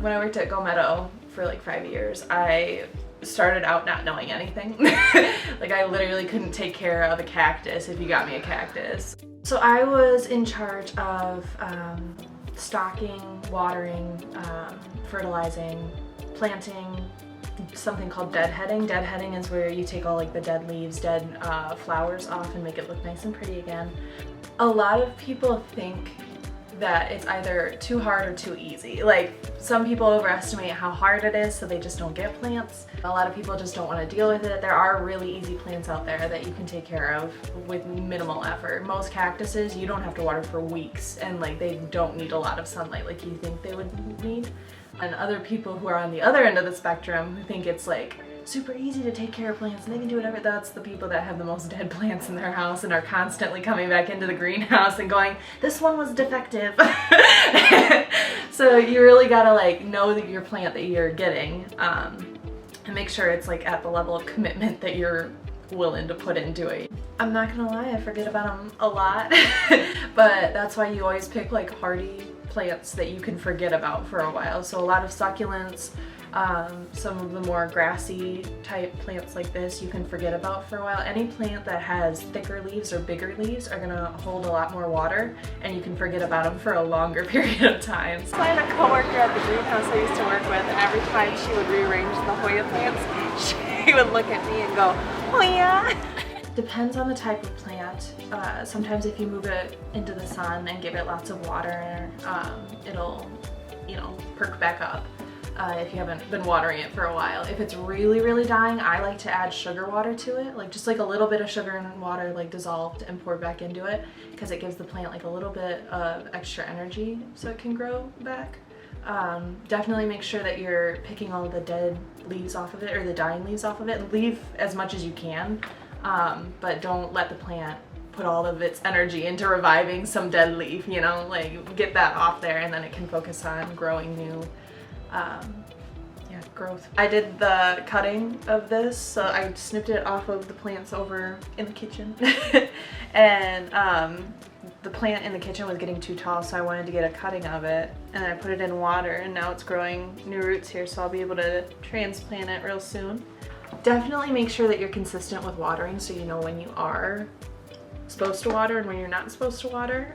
When I worked at Go Meadow for like 5 years, I started out not knowing anything. Like I literally couldn't take care of a cactus if you got me a cactus. So I was in charge of stocking, watering, fertilizing, planting, something called deadheading. Deadheading is where you take all like the dead leaves, dead flowers off and make it look nice and pretty again. A lot of people think that it's either too hard or too easy. Like some people overestimate how hard it is, so they just don't get plants. A lot of people just don't want to deal with it. There are really easy plants out there that you can take care of with minimal effort. Most cactuses you don't have to water for weeks, and like they don't need a lot of sunlight like you think they would need. And other people who are on the other end of the spectrum who think it's like super easy to take care of plants and they can do whatever, that's the people that have the most dead plants in their house and are constantly coming back into the greenhouse and going, this one was defective. So you really gotta like know that your plant that you're getting and make sure it's like at the level of commitment that you're willing to put into it. I'm not gonna lie, I forget about them a lot, but that's why you always pick like hardy plants that you can forget about for a while. So a lot of succulents, some of the more grassy type plants like this you can forget about for a while. Any plant that has thicker leaves or bigger leaves are gonna hold a lot more water and you can forget about them for a longer period of time. I had a coworker at the greenhouse I used to work with, and every time she would rearrange the Hoya plants, she would look at me and go, oh yeah. Depends on the type of plant. Sometimes if you move it into the sun and give it lots of water, it'll, you know, perk back up. If you haven't been watering it for a while. If it's really, really dying, I like to add sugar water to it, like just like a little bit of sugar and water like dissolved and poured back into it, because it gives the plant like a little bit of extra energy so it can grow back. Definitely make sure that you're picking all the dead leaves off of it or the dying leaves off of it, and leave as much as you can, but don't let the plant put all of its energy into reviving some dead leaf, you know, like get that off there and then it can focus on growing new growth. I did the cutting of this, so I snipped it off of the plants over in the kitchen. And the plant in the kitchen was getting too tall, so I wanted to get a cutting of it, and I put it in water and now it's growing new roots here, so I'll be able to transplant it real soon. Definitely make sure that you're consistent with watering so you know when you are supposed to water and when you're not supposed to water.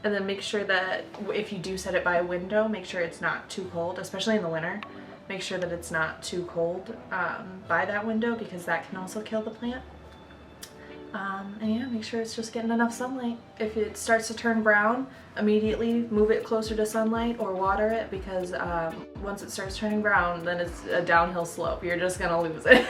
And then make sure that if you do set it by a window, make sure it's not too cold, especially in the winter. Make sure that it's not too cold by that window, because that can also kill the plant. And yeah, make sure it's just getting enough sunlight. If it starts to turn brown, immediately move it closer to sunlight or water it, because once it starts turning brown, then it's a downhill slope. You're just gonna lose it.